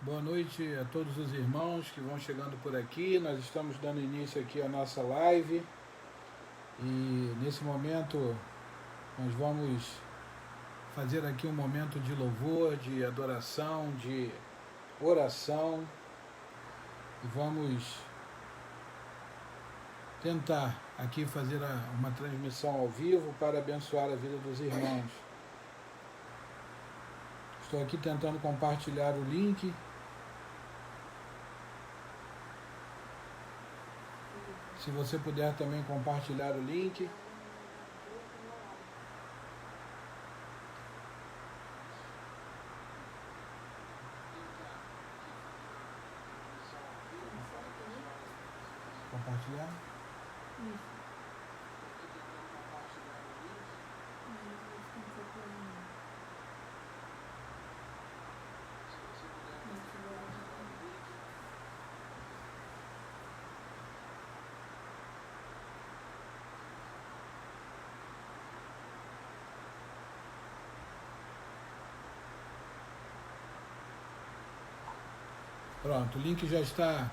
Boa noite a todos os irmãos que vão chegando por aqui. Nós estamos dando início aqui à nossa live e nesse momento nós vamos fazer aqui um momento de louvor, de adoração, de oração e vamos tentar aqui fazer uma transmissão ao vivo para abençoar a vida dos irmãos. Estou aqui tentando compartilhar o link. Se você puder também compartilhar o link. Compartilhar? Isso. Pronto, o link já está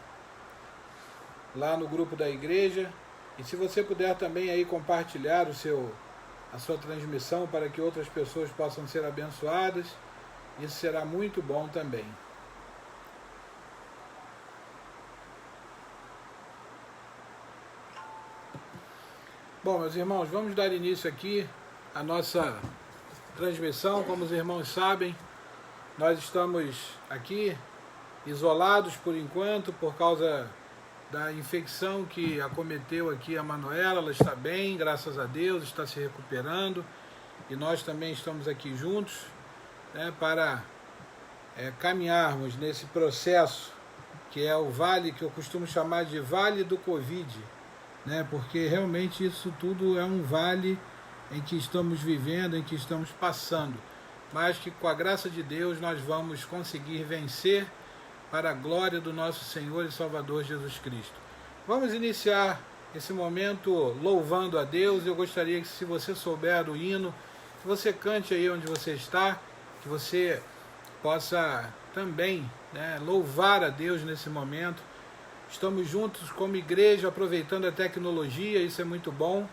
lá no grupo da igreja. E se você puder também aí compartilhar a sua transmissão para que outras pessoas possam ser abençoadas, isso será muito bom também. Bom, meus irmãos, vamos dar início aqui à nossa transmissão. Como os irmãos sabem, nós estamos aqui isolados por enquanto por causa da infecção que acometeu aqui a Manuela. Ela está bem, graças a Deus, está se recuperando e nós também estamos aqui juntos, né, para caminharmos nesse processo que é o vale, que eu costumo chamar de vale do Covid, né, porque realmente isso tudo é um vale em que estamos vivendo, em que estamos passando, mas que com a graça de Deus nós vamos conseguir vencer para a glória do nosso Senhor e Salvador Jesus Cristo. Vamos iniciar esse momento louvando a Deus. Eu gostaria que, se você souber o hino, que você cante aí onde você está, que você possa também, né, louvar a Deus nesse momento. Estamos juntos como igreja, aproveitando a tecnologia, isso é muito bom.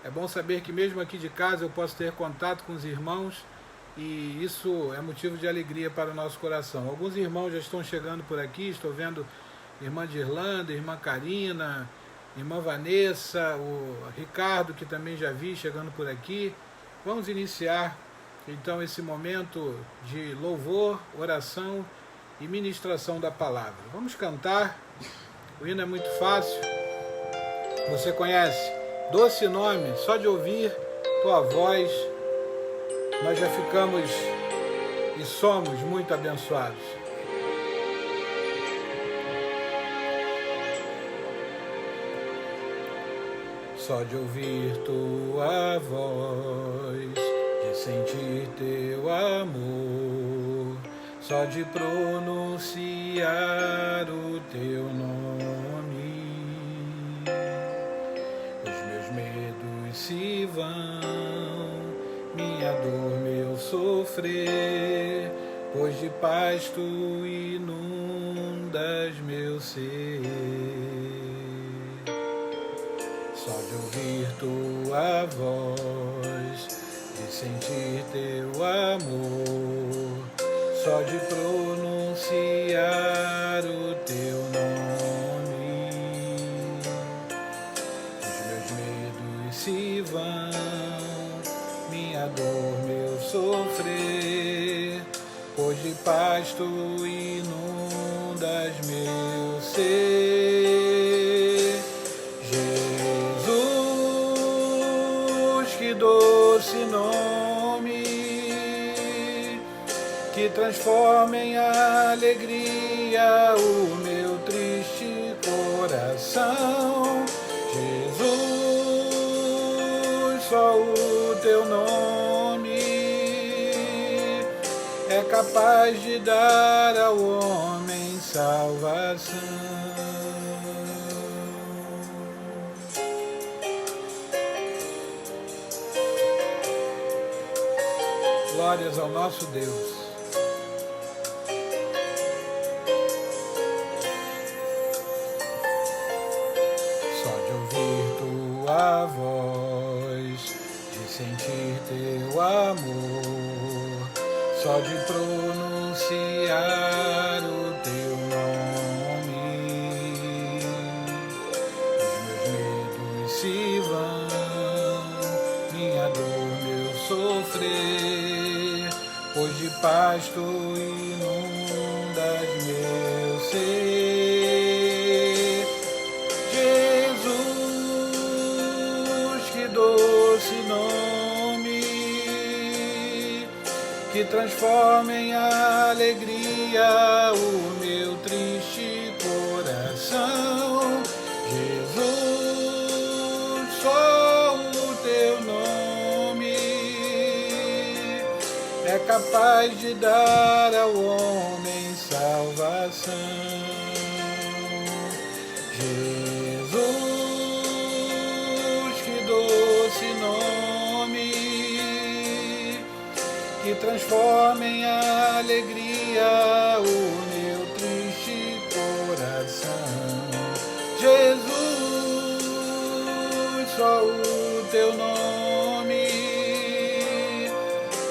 É bom saber que mesmo aqui de casa eu posso ter contato com os irmãos, e isso é motivo de alegria para o nosso coração. Alguns irmãos já estão chegando por aqui, estou vendo irmã de Irlanda, irmã Karina, irmã Vanessa, o Ricardo, que também já vi chegando por aqui. Vamos iniciar então esse momento de louvor, oração e ministração da palavra. Vamos cantar, o hino é muito fácil, você conhece, doce nome, só de ouvir tua voz nós já ficamos e somos muito abençoados. Só de ouvir tua voz, de sentir teu amor, só de pronunciar o teu nome, os meus medos se vão, minha dor, meu sofrer, pois de paz tu inundas meu ser. Só de ouvir tua voz, de sentir teu amor, só de pronunciar o teu nome, os meus medos se vão, minha dor, meu sofrer, pois de paz tu inundas meu ser. Jesus, que doce nome, que transforma em alegria o meu triste coração. Jesus, só o teu nome é capaz de dar ao homem salvação. Glórias ao nosso Deus. tua voz, de sentir teu amor, só de pronunciar o teu nome, os meus medos se vão, minha dor, meu sofrer, pois de paz tu inundas meu ser. Jesus, que doce nome, que transforma em alegria o meu triste coração. Jesus, só o teu nome é capaz de dar ao homem salvação. Jesus, que doce nome, que transforma em alegria o meu triste coração. Jesus, só o teu nome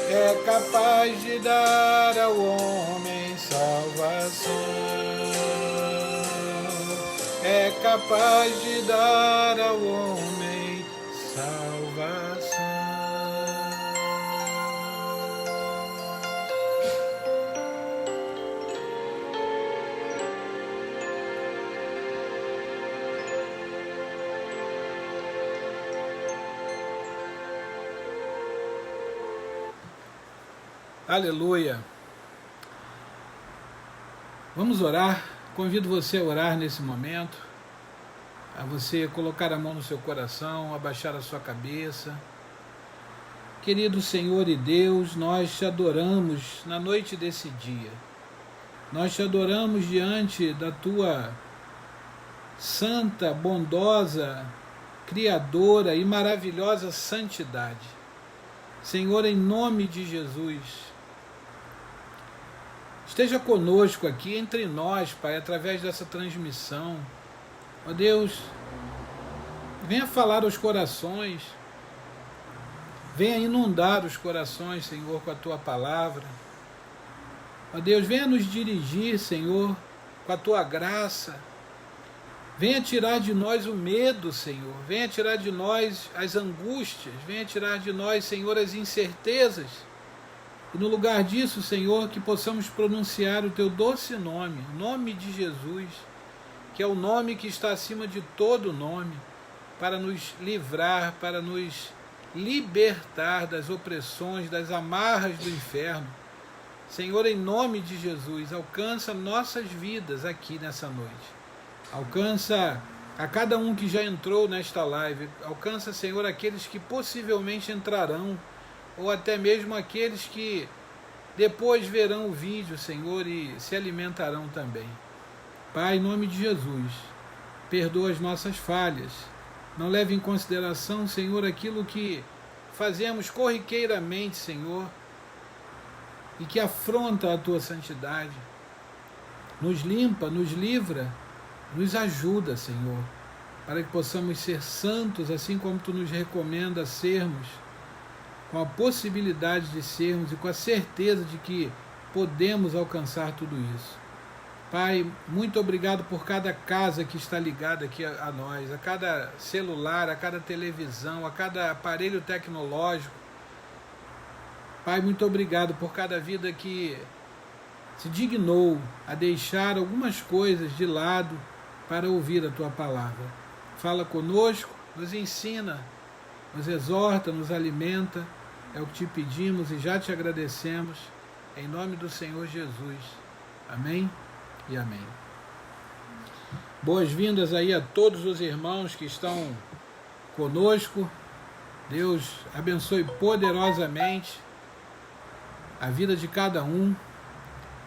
é capaz de dar ao homem salvação. É capaz de dar ao homem salvação. Aleluia. Vamos orar. Convido você a orar nesse momento, a você colocar a mão no seu coração, abaixar a sua cabeça. Querido Senhor e Deus, nós te adoramos na noite desse dia. Nós te adoramos diante da tua santa, bondosa, criadora e maravilhosa santidade. Senhor, em nome de Jesus, esteja conosco aqui entre nós, Pai, através dessa transmissão. Ó Deus, venha falar aos corações, venha inundar os corações, Senhor, com a tua palavra. Ó Deus, venha nos dirigir, Senhor, com a tua graça. Venha tirar de nós o medo, Senhor. Venha tirar de nós as angústias. Venha tirar de nós, Senhor, as incertezas. E no lugar disso, Senhor, que possamos pronunciar o teu doce nome, o nome de Jesus, que é o nome que está acima de todo nome, para nos livrar, para nos libertar das opressões, das amarras do inferno. Senhor, em nome de Jesus, alcança nossas vidas aqui nessa noite. Alcança a cada um que já entrou nesta live. Alcança, Senhor, aqueles que possivelmente entrarão, ou até mesmo aqueles que depois verão o vídeo, Senhor, e se alimentarão também. Pai, em nome de Jesus, perdoa as nossas falhas. Não leve em consideração, Senhor, aquilo que fazemos corriqueiramente, Senhor, e que afronta a tua santidade. Nos limpa, nos livra, nos ajuda, Senhor, para que possamos ser santos, assim como tu nos recomenda sermos, com a possibilidade de sermos e com a certeza de que podemos alcançar tudo isso. Pai, muito obrigado por cada casa que está ligada aqui a nós, a cada celular, a cada televisão, a cada aparelho tecnológico. Pai, muito obrigado por cada vida que se dignou a deixar algumas coisas de lado para ouvir a tua palavra. Fala conosco, nos ensina, nos exorta, nos alimenta. É o que te pedimos e já te agradecemos, em nome do Senhor Jesus. Amém e amém. Boas-vindas aí a todos os irmãos que estão conosco. Deus abençoe poderosamente a vida de cada um.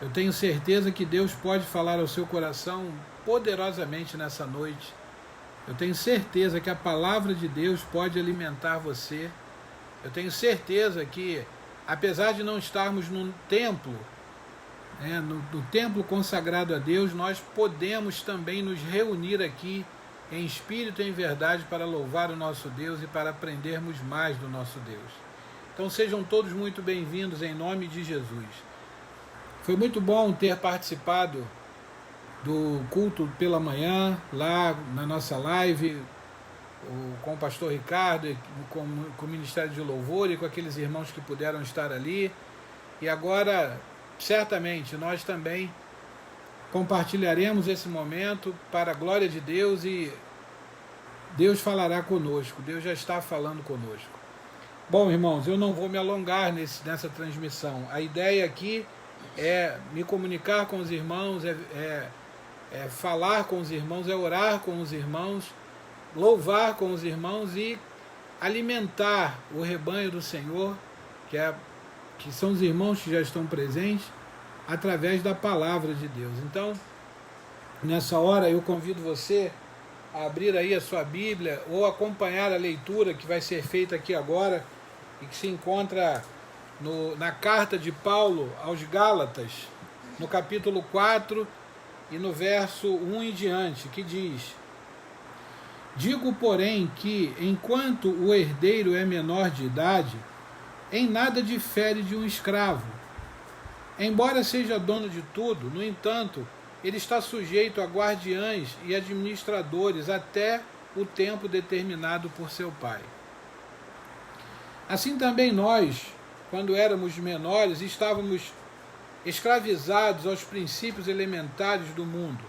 Eu tenho certeza que Deus pode falar ao seu coração poderosamente nessa noite. Eu tenho certeza que a palavra de Deus pode alimentar você. Eu tenho certeza que, apesar de não estarmos num templo, no templo consagrado a Deus, nós podemos também nos reunir aqui em espírito e em verdade, para louvar o nosso Deus e para aprendermos mais do nosso Deus. Então sejam todos muito bem-vindos em nome de Jesus. Foi muito bom ter participado do culto pela manhã, lá na nossa live, com o pastor Ricardo, com o Ministério de Louvor e com aqueles irmãos que puderam estar ali. E agora, certamente, nós também compartilharemos esse momento para a glória de Deus e Deus falará conosco, Deus já está falando conosco. Bom, irmãos, eu não vou me alongar nessa transmissão. A ideia aqui é me comunicar com os irmãos, é falar com os irmãos, é orar com os irmãos, louvar com os irmãos e alimentar o rebanho do Senhor, que são os irmãos que já estão presentes, através da palavra de Deus. Então, nessa hora eu convido você a abrir aí a sua Bíblia ou acompanhar a leitura que vai ser feita aqui agora e que se encontra na carta de Paulo aos Gálatas, no capítulo 4 e no verso 1 em diante, que diz: digo, porém, que enquanto o herdeiro é menor de idade, em nada difere de um escravo. Embora seja dono de tudo, no entanto, ele está sujeito a guardiães e administradores até o tempo determinado por seu pai. Assim também nós, quando éramos menores, estávamos escravizados aos princípios elementares do mundo.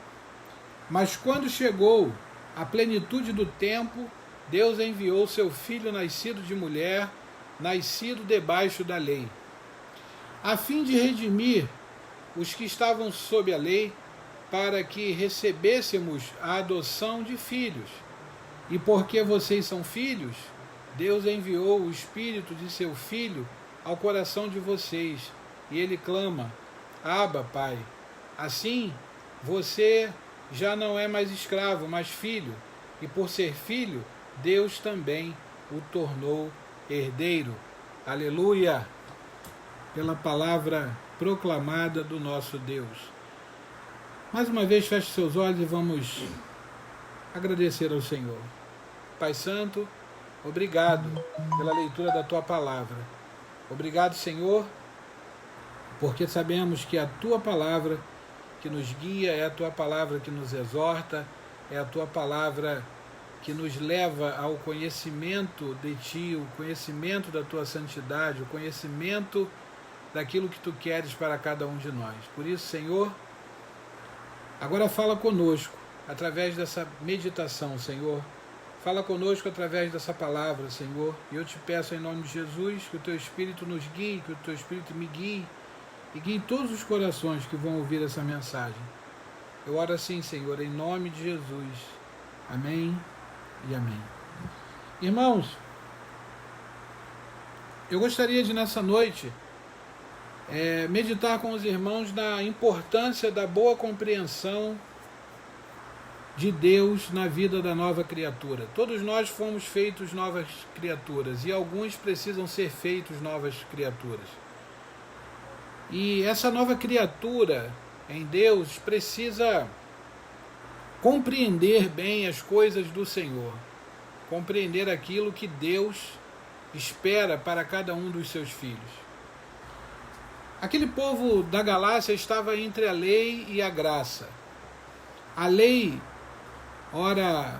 Mas quando chegou a plenitude do tempo, Deus enviou seu Filho nascido de mulher, nascido debaixo da lei, a fim de redimir os que estavam sob a lei, para que recebêssemos a adoção de filhos. E porque vocês são filhos, Deus enviou o Espírito de seu Filho ao coração de vocês, e ele clama: Abba, Pai. Assim, você já não é mais escravo, mas filho, e por ser filho, Deus também o tornou herdeiro. Aleluia! Pela palavra proclamada do nosso Deus. Mais uma vez, feche seus olhos e vamos agradecer ao Senhor. Pai Santo, obrigado pela leitura da Tua palavra. Obrigado, Senhor, porque sabemos que é a Tua palavra que nos guia, é a Tua palavra que nos exorta, é a Tua palavra que nos leva ao conhecimento de Ti, o conhecimento da Tua santidade, o conhecimento daquilo que Tu queres para cada um de nós. Por isso, Senhor, agora fala conosco através dessa meditação, Senhor. Fala conosco através dessa palavra, Senhor. E eu te peço em nome de Jesus que o Teu Espírito nos guie, que o Teu Espírito me guie e guie todos os corações que vão ouvir essa mensagem. Eu oro assim, Senhor, em nome de Jesus. Amém e amém. Irmãos, eu gostaria de nessa noite meditar com os irmãos na importância da boa compreensão de Deus na vida da nova criatura. Todos nós fomos feitos novas criaturas e alguns precisam ser feitos novas criaturas. E essa nova criatura em Deus precisa compreender bem as coisas do Senhor, compreender aquilo que Deus espera para cada um dos seus filhos. Aquele povo da Galácia estava entre a lei e a graça. A lei, ora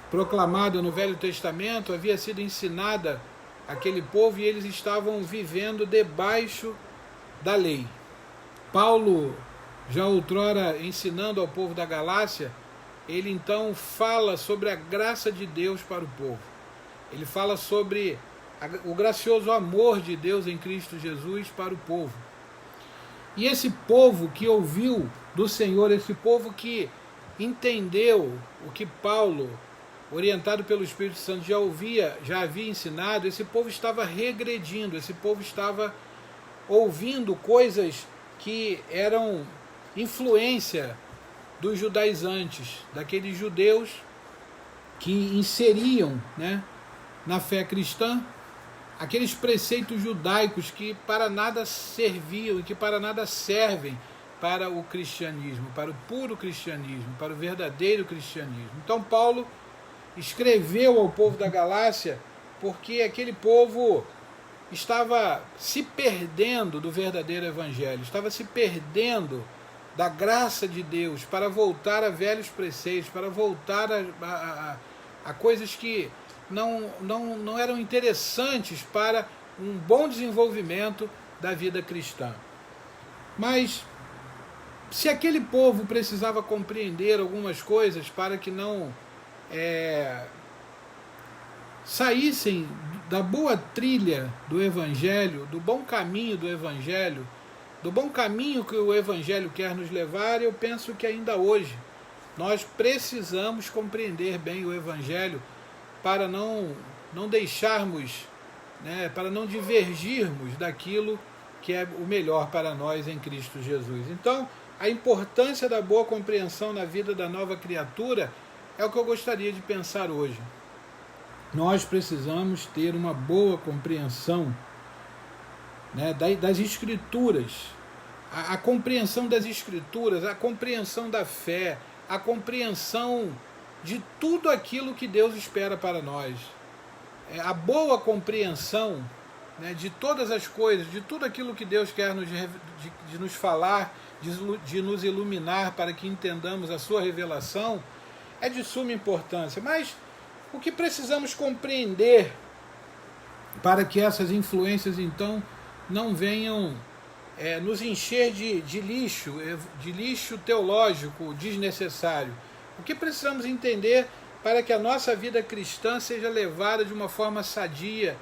proclamada no Velho Testamento, havia sido ensinada àquele povo e eles estavam vivendo debaixo da lei. Paulo, já outrora ensinando ao povo da Galácia, ele então fala sobre a graça de Deus para o povo. Ele fala sobre o gracioso amor de Deus em Cristo Jesus para o povo. E esse povo que ouviu do Senhor, esse povo que entendeu o que Paulo, orientado pelo Espírito Santo, já havia ensinado, esse povo estava regredindo, esse povo estava ouvindo coisas que eram influência dos judaizantes, daqueles judeus que inseriam, na fé cristã aqueles preceitos judaicos que para nada serviam e que para nada servem para o cristianismo, para o puro cristianismo, para o verdadeiro cristianismo. Então Paulo escreveu ao povo da Galácia porque aquele povo estava se perdendo do verdadeiro evangelho, estava se perdendo da graça de Deus para voltar a velhos preceitos, para voltar a coisas que não eram interessantes para um bom desenvolvimento da vida cristã. Mas se aquele povo precisava compreender algumas coisas para que não saíssem da boa trilha do Evangelho, do bom caminho do Evangelho, do bom caminho que o Evangelho quer nos levar, eu penso que ainda hoje nós precisamos compreender bem o Evangelho para não deixarmos, para não divergirmos daquilo que é o melhor para nós em Cristo Jesus. Então, a importância da boa compreensão na vida da nova criatura é o que eu gostaria de pensar hoje. Nós precisamos ter uma boa compreensão, das Escrituras, a compreensão das Escrituras, a compreensão da fé, a compreensão de tudo aquilo que Deus espera para nós. A boa compreensão, de todas as coisas, de tudo aquilo que Deus quer de nos falar, de nos iluminar para que entendamos a sua revelação, é de suma importância. Mas o que precisamos compreender para que essas influências, então, não venham nos encher de lixo teológico desnecessário? O que precisamos entender para que a nossa vida cristã seja levada de uma forma sadia?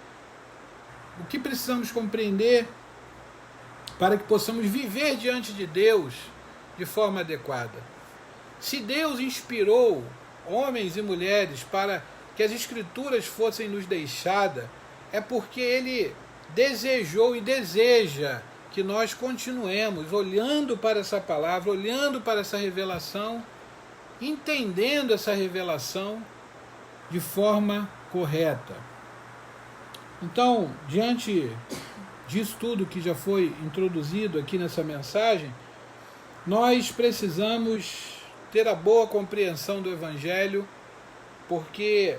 O que precisamos compreender para que possamos viver diante de Deus de forma adequada? Se Deus inspirou homens e mulheres para que as Escrituras fossem nos deixadas, é porque Ele desejou e deseja que nós continuemos olhando para essa palavra, olhando para essa revelação, entendendo essa revelação de forma correta. Então, diante disso tudo que já foi introduzido aqui nessa mensagem, nós precisamos ter a boa compreensão do Evangelho, porque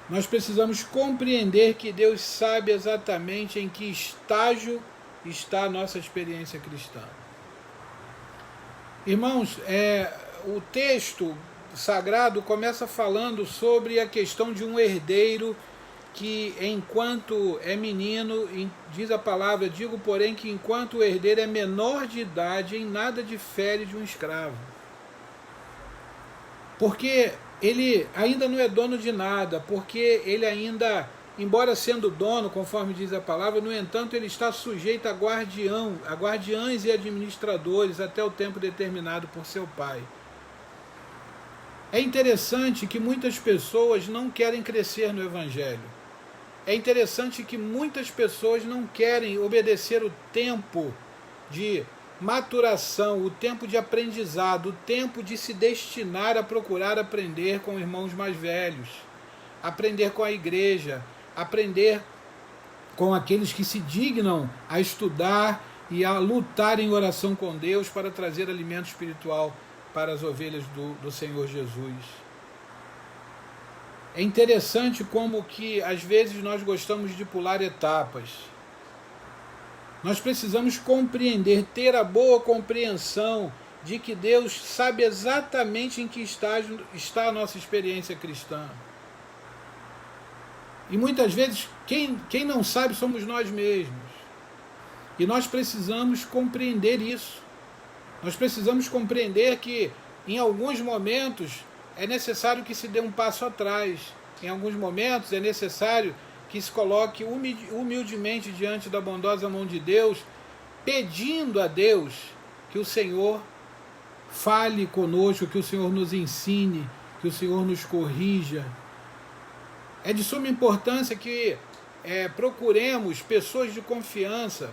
nós precisamos compreender que Deus sabe exatamente em que estágio está a nossa experiência cristã. Irmãos, o texto sagrado começa falando sobre a questão de um herdeiro que, enquanto é menino, diz a palavra, digo, porém, que enquanto o herdeiro é menor de idade, em nada difere de um escravo. Porque ele ainda não é dono de nada, porque ele ainda, embora sendo dono, conforme diz a palavra, no entanto, ele está sujeito a guardiães e administradores até o tempo determinado por seu pai. É interessante que muitas pessoas não querem crescer no Evangelho. É interessante que muitas pessoas não querem obedecer o tempo de maturação, o tempo de aprendizado, o tempo de se destinar a procurar aprender com irmãos mais velhos, aprender com a igreja, aprender com aqueles que se dignam a estudar e a lutar em oração com Deus para trazer alimento espiritual para as ovelhas do Senhor Jesus. É interessante como que às vezes nós gostamos de pular etapas. Nós precisamos compreender, ter a boa compreensão de que Deus sabe exatamente em que estágio está a nossa experiência cristã. E muitas vezes quem não sabe somos nós mesmos. E nós precisamos compreender isso. Nós precisamos compreender que em alguns momentos é necessário que se dê um passo atrás. Em alguns momentos é necessário que se coloque humildemente diante da bondosa mão de Deus, pedindo a Deus que o Senhor fale conosco, que o Senhor nos ensine, que o Senhor nos corrija. É de suma importância que procuremos pessoas de confiança.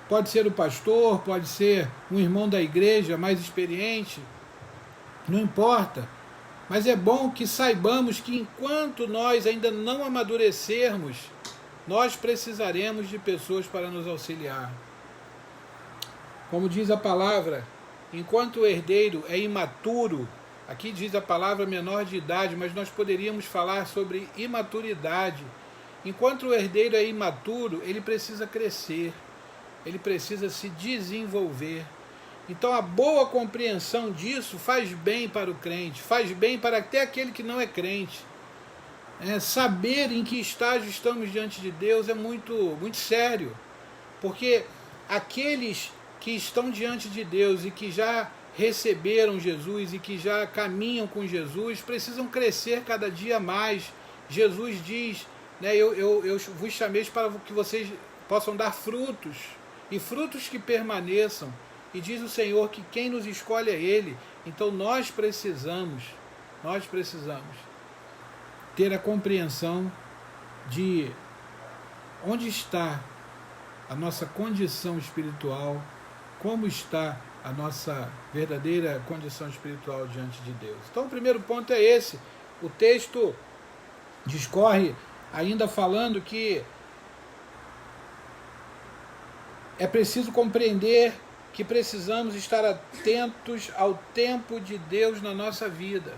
Pode ser o pastor, pode ser um irmão da igreja mais experiente, não importa. Mas é bom que saibamos que enquanto nós ainda não amadurecermos, nós precisaremos de pessoas para nos auxiliar. Como diz a palavra, enquanto o herdeiro é imaturo, aqui diz a palavra menor de idade, mas nós poderíamos falar sobre imaturidade. Enquanto o herdeiro é imaturo, ele precisa crescer, ele precisa se desenvolver. Então a boa compreensão disso faz bem para o crente, faz bem para até aquele que não é crente. Saber em que estágio estamos diante de Deus é muito, muito sério, porque aqueles que estão diante de Deus e que já receberam Jesus e que já caminham com Jesus precisam crescer cada dia mais. Jesus diz, eu vos chamei para que vocês possam dar frutos, e frutos que permaneçam. E diz o Senhor que quem nos escolhe é Ele. Então nós precisamos ter a compreensão de onde está a nossa condição espiritual, como está a nossa verdadeira condição espiritual diante de Deus. Então o primeiro ponto é esse. O texto discorre ainda falando que é preciso compreender que precisamos estar atentos ao tempo de Deus na nossa vida.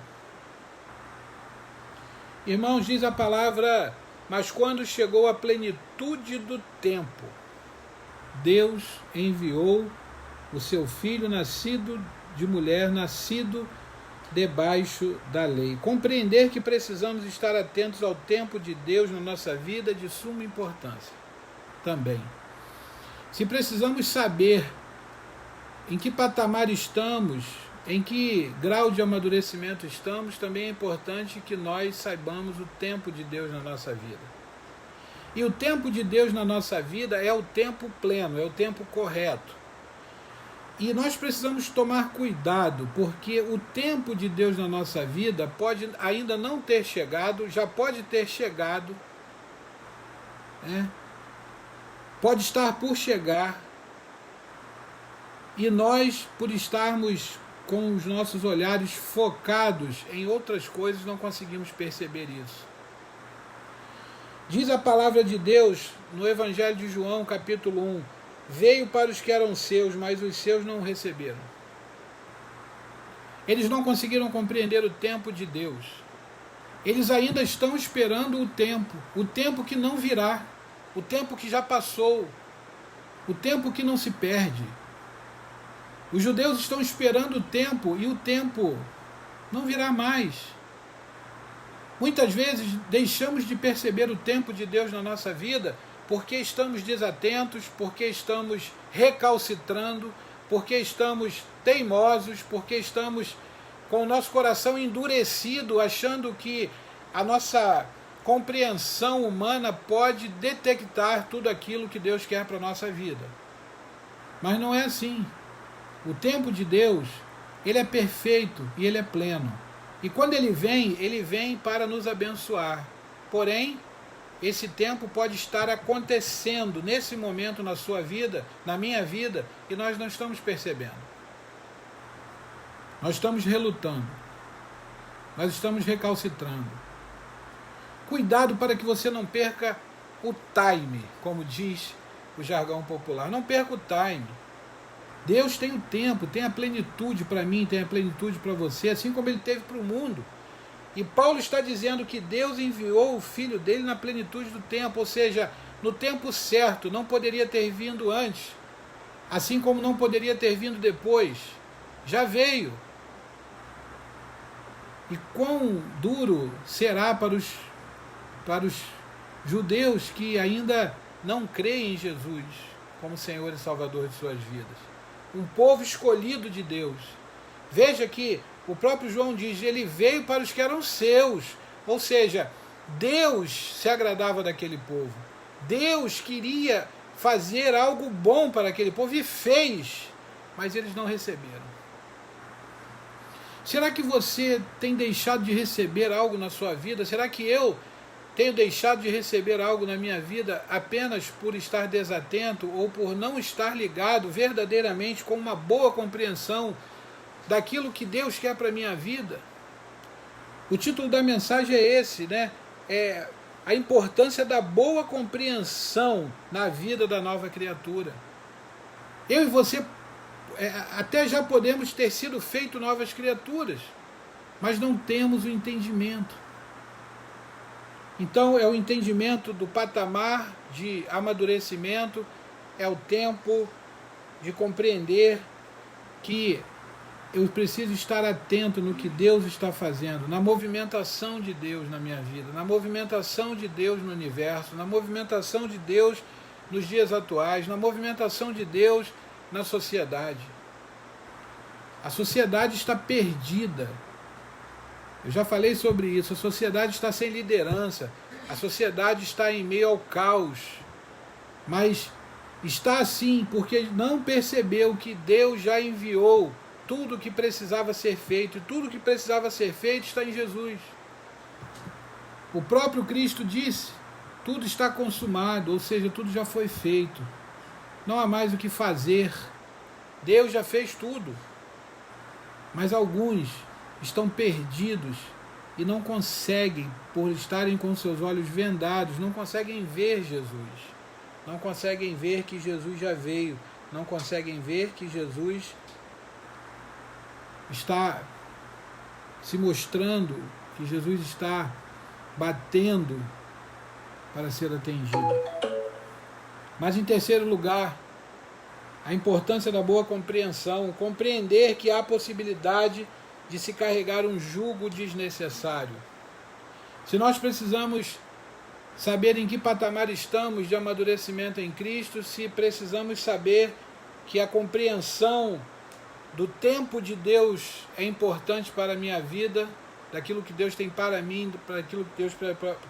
Irmãos, diz a palavra, mas quando chegou a plenitude do tempo, Deus enviou o seu filho nascido de mulher, nascido debaixo da lei. Compreender que precisamos estar atentos ao tempo de Deus na nossa vida é de suma importância também. Se precisamos saber em que patamar estamos, em que grau de amadurecimento estamos, também é importante que nós saibamos o tempo de Deus na nossa vida. E o tempo de Deus na nossa vida é o tempo pleno, é o tempo correto. E nós precisamos tomar cuidado, porque o tempo de Deus na nossa vida pode ainda não ter chegado, já pode ter chegado, pode estar por chegar, e nós, por estarmos com os nossos olhares focados em outras coisas, não conseguimos perceber isso. Diz a palavra de Deus no Evangelho de João, capítulo 1, veio para os que eram seus, mas os seus não o receberam. Eles não conseguiram compreender o tempo de Deus. Eles ainda estão esperando o tempo que não virá, o tempo que já passou, o tempo que não se perde. Os judeus estão esperando o tempo e o tempo não virá mais. Muitas vezes deixamos de perceber o tempo de Deus na nossa vida porque estamos desatentos, porque estamos recalcitrando, porque estamos teimosos, porque estamos com o nosso coração endurecido, achando que a nossa compreensão humana pode detectar tudo aquilo que Deus quer para a nossa vida. Mas não é assim. O tempo de Deus, ele é perfeito e ele é pleno. E quando ele vem para nos abençoar. Porém, esse tempo pode estar acontecendo nesse momento na sua vida, na minha vida, e nós não estamos percebendo. Nós estamos relutando. Nós estamos recalcitrando. Cuidado para que você não perca o time, como diz o jargão popular. Não perca o time. Deus tem o tempo, tem a plenitude para mim, tem a plenitude para você, assim como ele teve para o mundo. E Paulo está dizendo que Deus enviou o Filho dele na plenitude do tempo, ou seja, no tempo certo, não poderia ter vindo antes, assim como não poderia ter vindo depois. Já veio. E quão duro será para os judeus que ainda não creem em Jesus como Senhor e Salvador de suas vidas. Um povo escolhido de Deus. Veja que o próprio João diz, ele veio para os que eram seus. Ou seja, Deus se agradava daquele povo. Deus queria fazer algo bom para aquele povo e fez, mas eles não receberam. Será que você tem deixado de receber algo na sua vida? Será que eu tenho deixado de receber algo na minha vida apenas por estar desatento ou por não estar ligado verdadeiramente com uma boa compreensão daquilo que Deus quer para a minha vida? O título da mensagem é esse, É a importância da boa compreensão na vida da nova criatura. Eu e você até já podemos ter sido feito novas criaturas, mas não temos o entendimento. Então é o entendimento do patamar de amadurecimento, é o tempo de compreender que eu preciso estar atento no que Deus está fazendo, na movimentação de Deus na minha vida, na movimentação de Deus no universo, na movimentação de Deus nos dias atuais, na movimentação de Deus na sociedade. A sociedade está perdida. Eu já falei sobre isso. A sociedade está sem liderança. A sociedade está em meio ao caos. Mas está assim porque não percebeu que Deus já enviou tudo o que precisava ser feito. E tudo o que precisava ser feito está em Jesus. O próprio Cristo disse: tudo está consumado, ou seja, tudo já foi feito. Não há mais o que fazer. Deus já fez tudo. Mas alguns estão perdidos e não conseguem, por estarem com seus olhos vendados, não conseguem ver Jesus. Não conseguem ver que Jesus já veio. Não conseguem ver que Jesus está se mostrando, que Jesus está batendo para ser atendido. Mas em terceiro lugar, a importância da boa compreensão, compreender que há possibilidade de se carregar um jugo desnecessário. Se nós precisamos saber em que patamar estamos de amadurecimento em Cristo, se precisamos saber que a compreensão do tempo de Deus é importante para a minha vida, daquilo que Deus tem para mim, para aquilo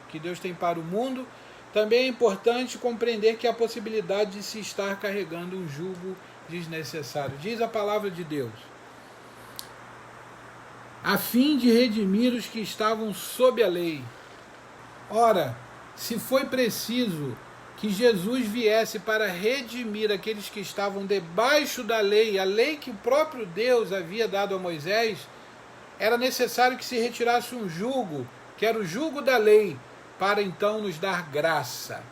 que Deus tem para o mundo, também é importante compreender que há a possibilidade de se estar carregando um jugo desnecessário. Diz a palavra de Deus: a fim de redimir os que estavam sob a lei. Ora, se foi preciso que Jesus viesse para redimir aqueles que estavam debaixo da lei, a lei que o próprio Deus havia dado a Moisés, era necessário que se retirasse um jugo, que era o jugo da lei, para então nos dar graça.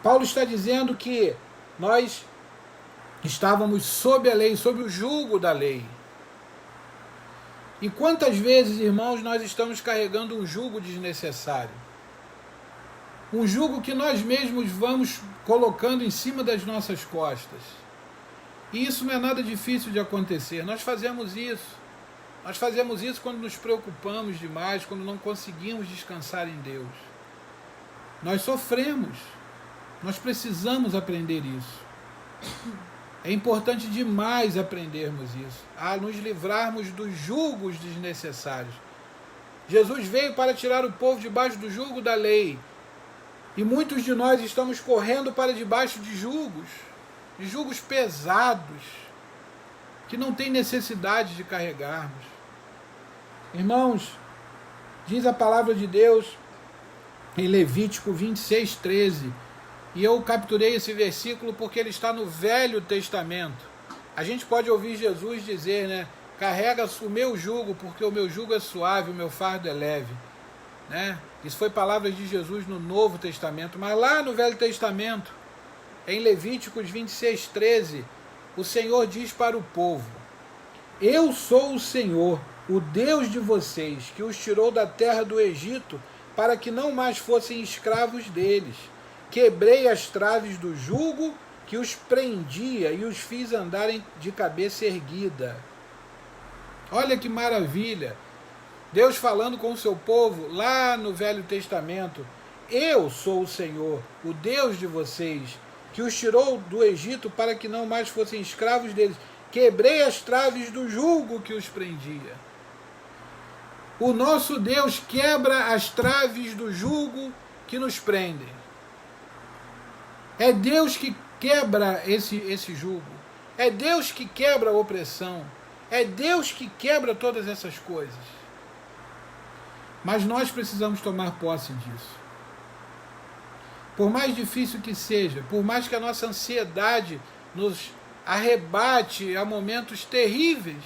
Paulo está dizendo que nós estávamos sob a lei, sob o jugo da lei. E quantas vezes, irmãos, nós estamos carregando um jugo desnecessário? Um jugo que nós mesmos vamos colocando em cima das nossas costas. E isso não é nada difícil de acontecer. Nós fazemos isso. Nós fazemos isso quando nos preocupamos demais, quando não conseguimos descansar em Deus. Nós sofremos. Nós precisamos aprender isso. É importante demais aprendermos isso, a nos livrarmos dos julgos desnecessários. Jesus veio para tirar o povo debaixo do jugo da lei. E muitos de nós estamos correndo para debaixo de julgos pesados, que não tem necessidade de carregarmos. Irmãos, diz a palavra de Deus em Levítico 26:13, e eu capturei esse versículo porque ele está no Velho Testamento. A gente pode ouvir Jesus dizer, né? Carrega o meu jugo, porque o meu jugo é suave, o meu fardo é leve. Né? Isso foi palavras de Jesus no Novo Testamento. Mas lá no Velho Testamento, em Levíticos 26:13, o Senhor diz para o povo: eu sou o Senhor, o Deus de vocês, que os tirou da terra do Egito, para que não mais fossem escravos deles. Quebrei as traves do jugo que os prendia e os fiz andarem de cabeça erguida. Olha que maravilha! Deus falando com o seu povo lá no Velho Testamento. Eu sou o Senhor, o Deus de vocês, que os tirou do Egito para que não mais fossem escravos deles. Quebrei as traves do jugo que os prendia. O nosso Deus quebra as traves do jugo que nos prendem. É Deus que quebra esse jugo. É Deus que quebra a opressão. É Deus que quebra todas essas coisas. Mas nós precisamos tomar posse disso. Por mais difícil que seja, por mais que a nossa ansiedade nos arrebate a momentos terríveis,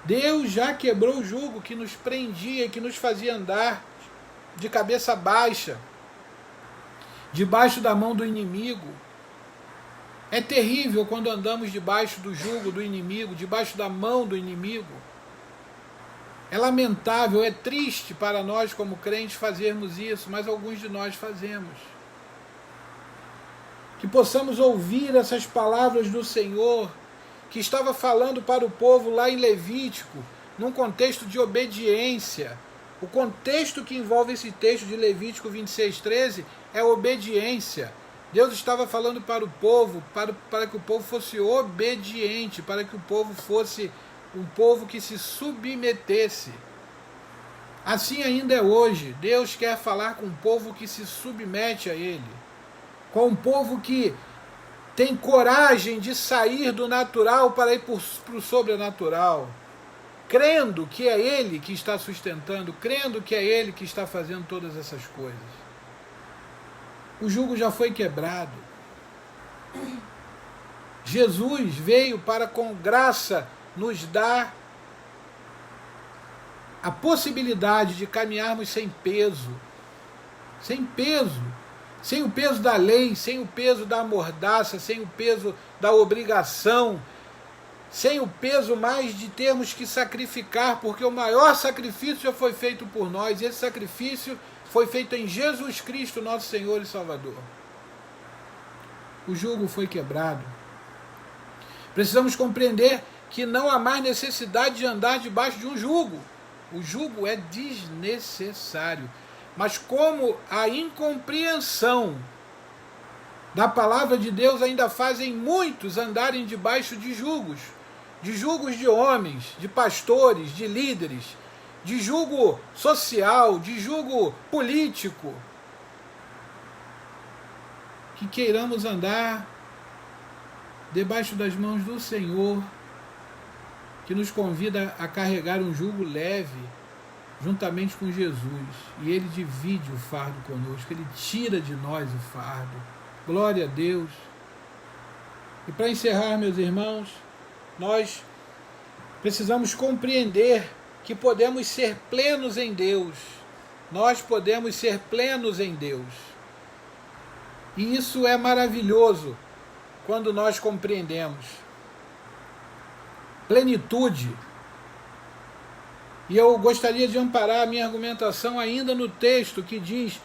Deus já quebrou o jugo que nos prendia, que nos fazia andar de cabeça baixa, debaixo da mão do inimigo. É terrível quando andamos debaixo do jugo do inimigo, debaixo da mão do inimigo. É lamentável, é triste para nós como crentes fazermos isso, mas alguns de nós fazemos. Que possamos ouvir essas palavras do Senhor, que estava falando para o povo lá em Levítico, num contexto de obediência. O contexto que envolve esse texto de Levítico 26:13 é obediência. Deus estava falando para o povo, para que o povo fosse obediente, para que o povo fosse um povo que se submetesse. Assim ainda é hoje. Deus quer falar com um povo que se submete a Ele, com um povo que tem coragem de sair do natural para ir para o sobrenatural, crendo que é Ele que está sustentando, crendo que é Ele que está fazendo todas essas coisas. O jugo já foi quebrado. Jesus veio para, com graça, nos dar a possibilidade de caminharmos sem peso, sem o peso da lei, sem o peso da mordaça, sem o peso da obrigação, sem o peso mais de termos que sacrificar, porque o maior sacrifício já foi feito por nós, e esse sacrifício foi feito em Jesus Cristo, nosso Senhor e Salvador. O jugo foi quebrado. Precisamos compreender que não há mais necessidade de andar debaixo de um jugo. O jugo é desnecessário. Mas como a incompreensão da palavra de Deus ainda fazem muitos andarem debaixo de julgos de homens, de pastores, de líderes, de jugo social, de jugo político, que queiramos andar debaixo das mãos do Senhor, que nos convida a carregar um jugo leve, juntamente com Jesus, e Ele divide o fardo conosco, Ele tira de nós o fardo. Glória a Deus. E para encerrar, meus irmãos, nós precisamos compreender que podemos ser plenos em Deus. Nós podemos ser plenos em Deus. E isso é maravilhoso quando nós compreendemos. Plenitude. E eu gostaria de amparar a minha argumentação ainda no texto que diz: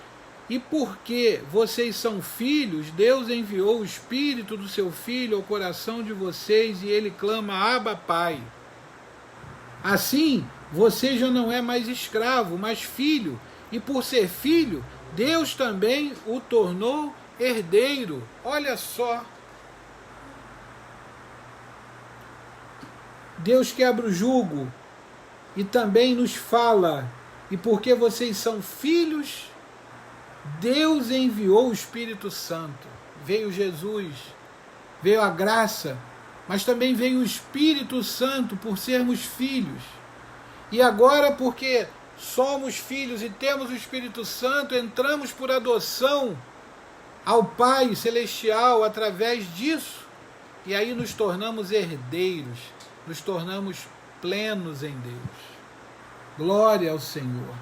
e porque vocês são filhos, Deus enviou o Espírito do seu Filho ao coração de vocês e ele clama: Abba, Pai. Assim, você já não é mais escravo, mas filho, e por ser filho, Deus também o tornou herdeiro. Olha só. Deus quebra o jugo e também nos fala: e porque vocês são filhos, Deus enviou o Espírito Santo. Veio Jesus, veio a graça, mas também veio o Espírito Santo por sermos filhos. E agora, porque somos filhos e temos o Espírito Santo, entramos por adoção ao Pai Celestial através disso, e aí nos tornamos herdeiros, nos tornamos plenos em Deus. Glória ao Senhor.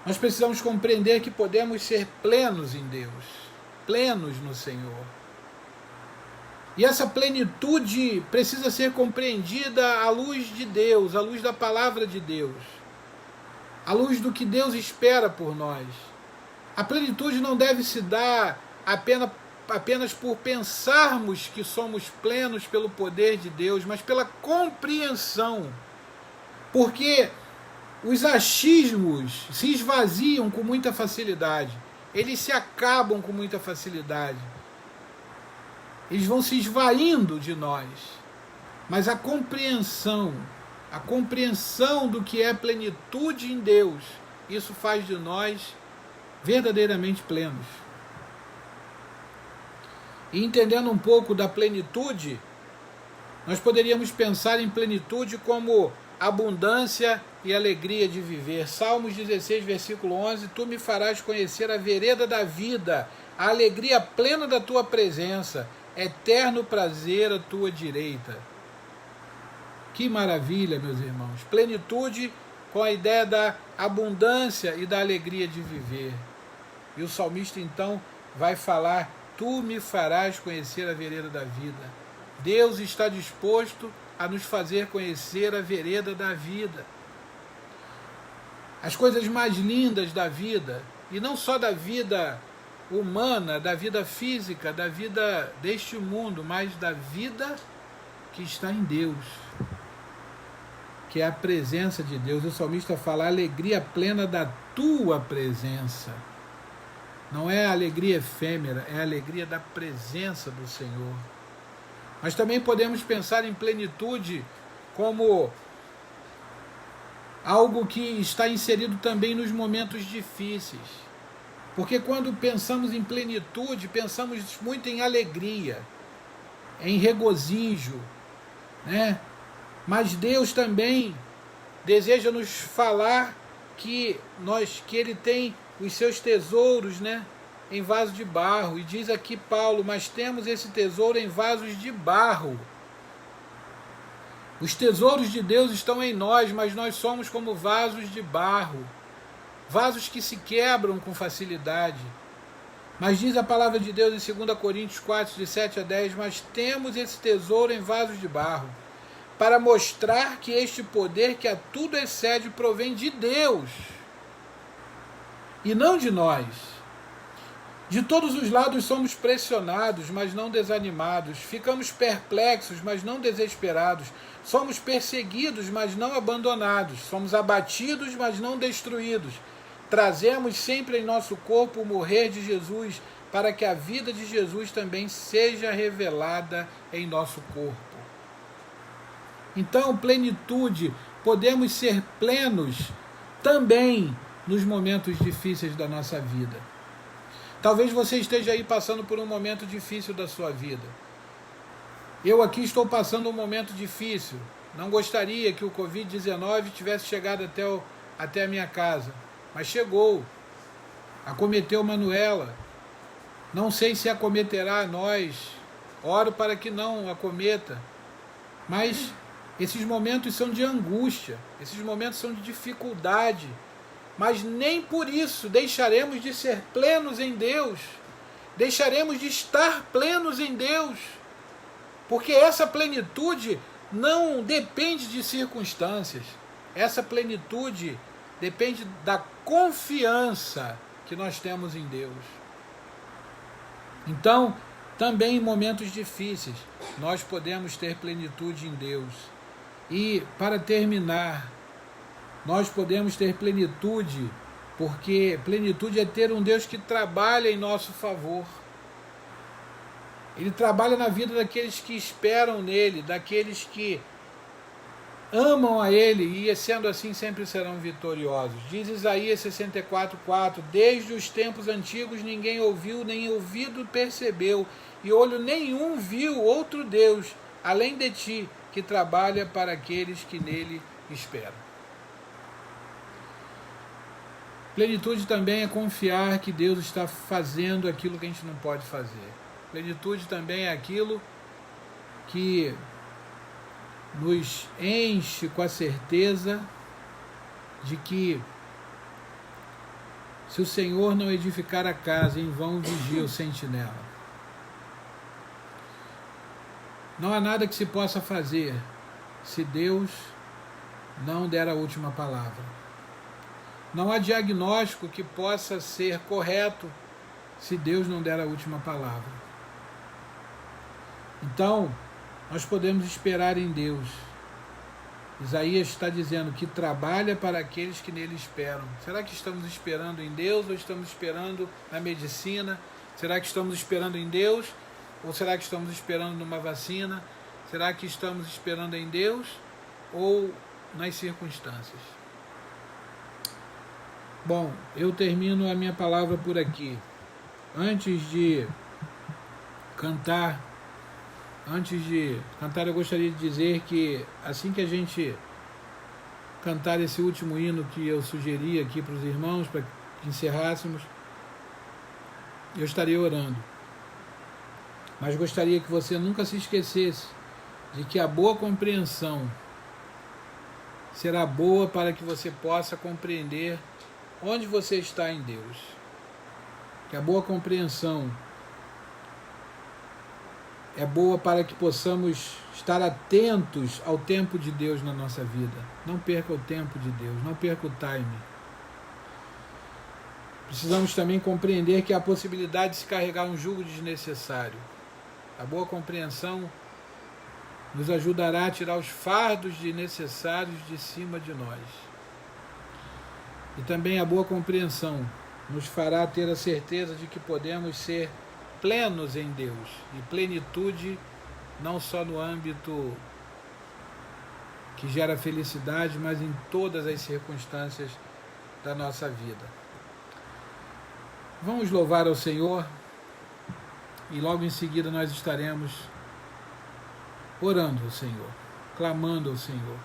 Nós precisamos compreender que podemos ser plenos em Deus, plenos no Senhor. E essa plenitude precisa ser compreendida à luz de Deus, à luz da palavra de Deus, à luz do que Deus espera por nós. A plenitude não deve se dar apenas por pensarmos que somos plenos pelo poder de Deus, mas pela compreensão. Porque os achismos se esvaziam com muita facilidade, eles se acabam com muita facilidade, eles vão se esvaindo de nós. Mas a compreensão do que é plenitude em Deus, isso faz de nós verdadeiramente plenos. E entendendo um pouco da plenitude, nós poderíamos pensar em plenitude como abundância e alegria de viver. Salmos 16, versículo 11: Tu me farás conhecer a vereda da vida, a alegria plena da tua presença, eterno prazer à tua direita. Que maravilha, meus irmãos. Plenitude com a ideia da abundância e da alegria de viver. E o salmista então vai falar tu me farás conhecer a vereda da vida. Deus está disposto a nos fazer conhecer a vereda da vida. As coisas mais lindas da vida, e não só da vida humana, da vida física, da vida deste mundo, mas da vida que está em Deus, que é a presença de Deus. O salmista fala: a alegria plena da tua presença. Não é a alegria efêmera, é a alegria da presença do Senhor. Mas também podemos pensar em plenitude como algo que está inserido também nos momentos difíceis. Porque quando pensamos em plenitude, pensamos muito em alegria, em regozijo, né? Mas Deus também deseja nos falar que Ele tem os seus tesouros, né, em vaso de barro. E diz aqui Paulo: mas temos esse tesouro em vasos de barro. Os tesouros de Deus estão em nós, mas nós somos como vasos de barro, vasos que se quebram com facilidade. Mas diz a palavra de Deus em 2 Coríntios 4, de 7 a 10, mas temos esse tesouro em vasos de barro, para mostrar que este poder que a tudo excede provém de Deus, e não de nós. De todos os lados somos pressionados, mas não desanimados. Ficamos perplexos, mas não desesperados. Somos perseguidos, mas não abandonados. Somos abatidos, mas não destruídos. Trazemos sempre em nosso corpo o morrer de Jesus, para que a vida de Jesus também seja revelada em nosso corpo. Então, plenitude, podemos ser plenos também nos momentos difíceis da nossa vida. Talvez você esteja aí passando por um momento difícil da sua vida. Eu aqui estou passando um momento difícil. Não gostaria que o Covid-19 tivesse chegado até a minha casa, mas chegou. Acometeu Manuela. Não sei se acometerá a nós. Oro para que não acometa. Mas esses momentos são de angústia, esses momentos são de dificuldade. Mas nem por isso deixaremos de ser plenos em Deus, deixaremos de estar plenos em Deus, porque essa plenitude não depende de circunstâncias, essa plenitude depende da confiança que nós temos em Deus. Então, também em momentos difíceis, nós podemos ter plenitude em Deus. E, para terminar, nós podemos ter plenitude, porque plenitude é ter um Deus que trabalha em nosso favor. Ele trabalha na vida daqueles que esperam nele, daqueles que amam a ele, e sendo assim sempre serão vitoriosos. Diz Isaías 64:4, desde os tempos antigos ninguém ouviu, nem ouvido percebeu, e olho nenhum viu outro Deus, além de ti, que trabalha para aqueles que nele esperam. Plenitude também é confiar que Deus está fazendo aquilo que a gente não pode fazer. Plenitude também é aquilo que nos enche com a certeza de que se o Senhor não edificar a casa, em vão vigia o sentinela. Não há nada que se possa fazer se Deus não der a última palavra. Não há diagnóstico que possa ser correto se Deus não der a última palavra. Então, nós podemos esperar em Deus. Isaías está dizendo que trabalha para aqueles que nele esperam. Será que estamos esperando em Deus ou estamos esperando na medicina? Será que estamos esperando em Deus ou será que estamos esperando numa vacina? Será que estamos esperando em Deus ou nas circunstâncias? Bom, eu termino a minha palavra por aqui. Antes de cantar, eu gostaria de dizer que assim que a gente cantar esse último hino que eu sugeri aqui para os irmãos, para que encerrássemos, eu estaria orando. Mas gostaria que você nunca se esquecesse de que a boa compreensão será boa para que você possa compreender onde você está em Deus. Que a boa compreensão é boa para que possamos estar atentos ao tempo de Deus na nossa vida. Não perca o tempo de Deus, não perca o time. Precisamos também compreender que há a possibilidade de se carregar um jugo desnecessário. A boa compreensão nos ajudará a tirar os fardos desnecessários de cima de nós. E também a boa compreensão nos fará ter a certeza de que podemos ser plenos em Deus. E plenitude não só no âmbito que gera felicidade, mas em todas as circunstâncias da nossa vida. Vamos louvar ao Senhor e logo em seguida nós estaremos orando ao Senhor, clamando ao Senhor.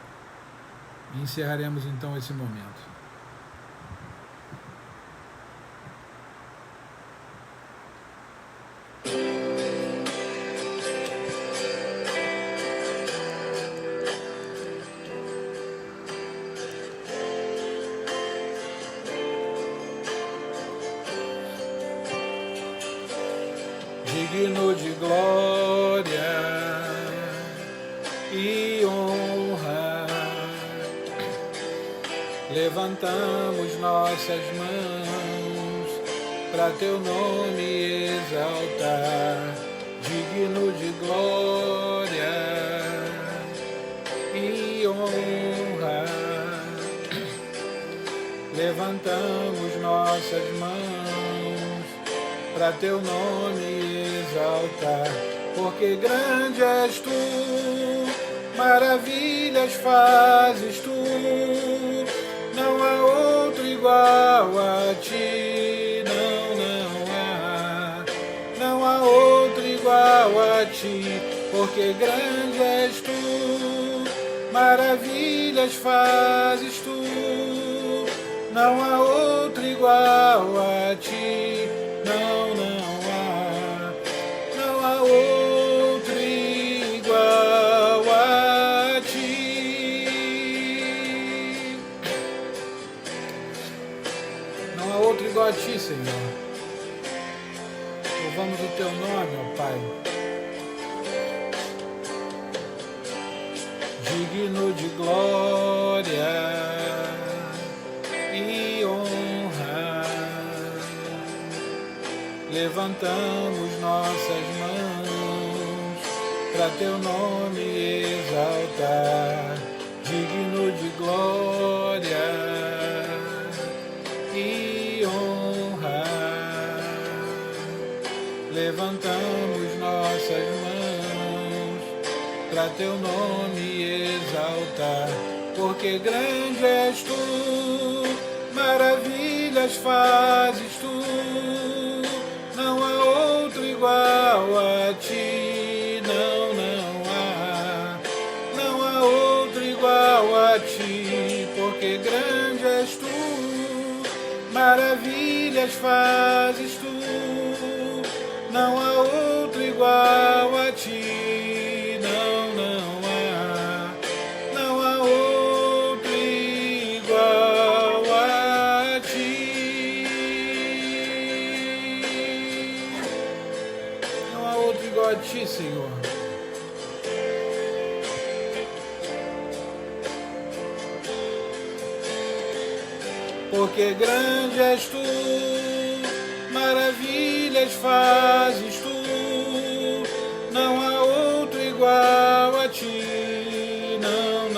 E encerraremos então esse momento. Digno de glória e honra, levantamos nossas mãos para teu nome exaltar. Digno de glória e honra, levantamos nossas mãos para teu nome exaltar, porque grande és tu, maravilhas fazes tu, não há outro igual a ti, não há outro igual a ti, porque grande és tu, maravilhas fazes tu, não há outro igual a ti, não há outro igual a ti. Não há outro igual a ti, Senhor. Louvamos o teu nome, ó Pai. Digno de glória e honra, levantamos nossas mãos para teu nome exaltar. Digno de glória e honra, levantamos nossas mãos para teu nome exaltar, porque grande és tu, maravilhas fazes tu, não há outro igual a ti, não há outro igual a ti, porque grande és tu, maravilhas fazes tu, não há outro igual a ti, não há outro igual a ti, não há outro igual a ti, Senhor. Porque grande és tu, maravilhas fazes tu, não há outro igual a ti, não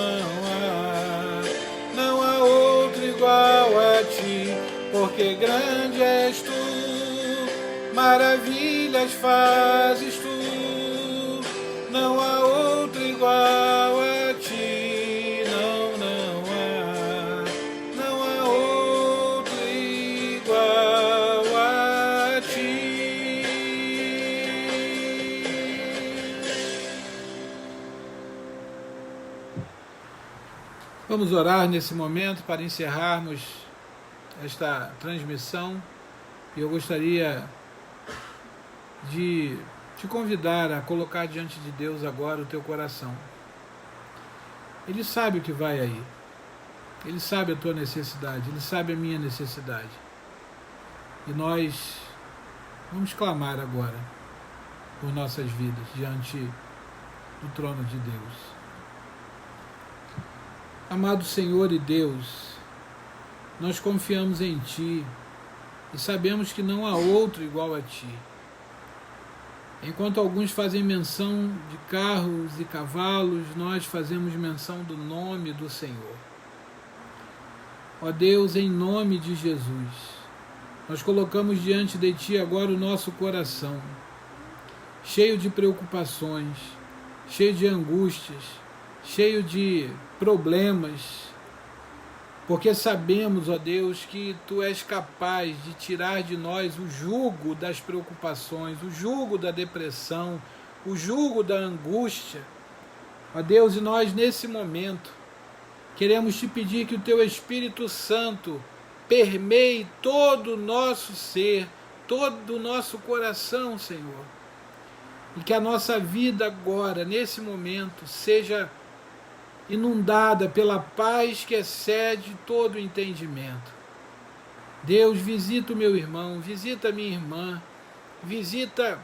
há outro igual a ti, porque grande és tu, maravilhas fazes tu, não há outro igual a ti, não há outro igual a ti. Vamos orar nesse momento para encerrarmos esta transmissão. E eu gostaria de te convidar a colocar diante de Deus agora o teu coração. Ele sabe o que vai aí. Ele sabe a tua necessidade. Ele sabe a minha necessidade. E nós vamos clamar agora. por nossas vidas diante do trono de Deus. Amado Senhor e Deus, nós confiamos em Ti e sabemos que não há outro igual a Ti. Enquanto alguns fazem menção de carros e cavalos, nós fazemos menção do nome do Senhor. Ó Deus, em nome de Jesus, nós colocamos diante de Ti agora o nosso coração, cheio de preocupações, cheio de angústias, cheio de problemas, porque sabemos, ó Deus, que Tu és capaz de tirar de nós o jugo das preocupações, o jugo da depressão, o jugo da angústia. Ó Deus, e nós nesse momento queremos Te pedir que o Teu Espírito Santo permeie todo o nosso ser, todo o nosso coração, Senhor. E que a nossa vida agora, nesse momento, seja inundada pela paz que excede todo o entendimento. Deus, visita o meu irmão, visita a minha irmã, visita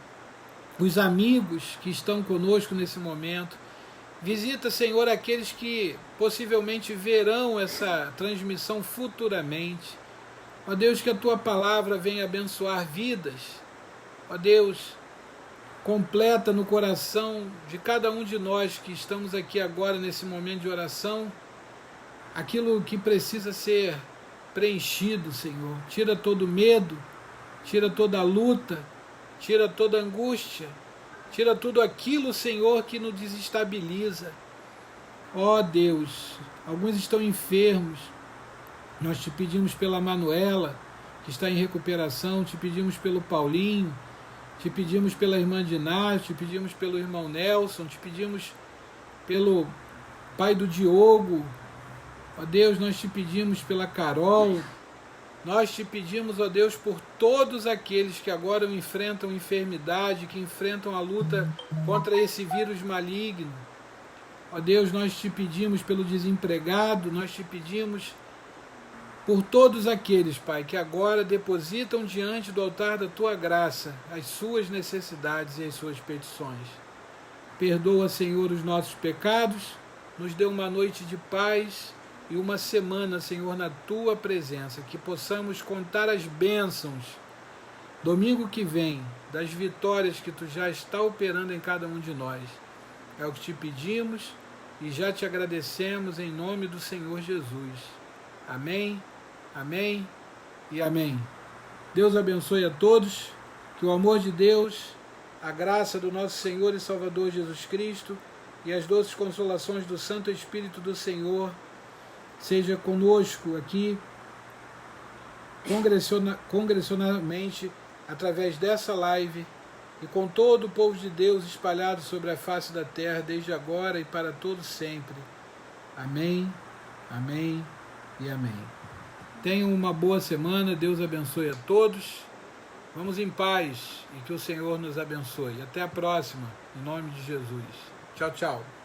os amigos que estão conosco nesse momento, visita, Senhor, aqueles que possivelmente verão essa transmissão futuramente. Ó Deus, que a Tua palavra venha abençoar vidas. Ó Deus, completa no coração de cada um de nós que estamos aqui agora nesse momento de oração aquilo que precisa ser preenchido, Senhor. Tira todo medo, tira toda a luta, tira toda a angústia, tira tudo aquilo, Senhor, que nos desestabiliza. Ó Deus, alguns estão enfermos, nós Te pedimos pela Manuela, que está em recuperação, Te pedimos pelo Paulinho, Te pedimos pela irmã Dinácio, Te pedimos pelo irmão Nelson, Te pedimos pelo pai do Diogo. Ó Deus, nós Te pedimos pela Carol. Nós Te pedimos, ó Deus, por todos aqueles que agora enfrentam enfermidade, que enfrentam a luta contra esse vírus maligno. Ó Deus, nós Te pedimos pelo desempregado, nós Te pedimos por todos aqueles, Pai, que agora depositam diante do altar da Tua graça as suas necessidades e as suas petições. Perdoa, Senhor, os nossos pecados, nos dê uma noite de paz e uma semana, Senhor, na Tua presença, que possamos contar as bênçãos domingo que vem, das vitórias que Tu já está operando em cada um de nós. É o que Te pedimos e já Te agradecemos em nome do Senhor Jesus. Amém. Amém e amém. Deus abençoe a todos, que o amor de Deus, a graça do nosso Senhor e Salvador Jesus Cristo e as doces consolações do Santo Espírito do Senhor seja conosco aqui, congressionalmente, através dessa live e com todo o povo de Deus espalhado sobre a face da terra, desde agora e para todo sempre. Amém, amém e amém. Tenham uma boa semana, Deus abençoe a todos. Vamos em paz e que o Senhor nos abençoe. Até a próxima, em nome de Jesus. Tchau, tchau.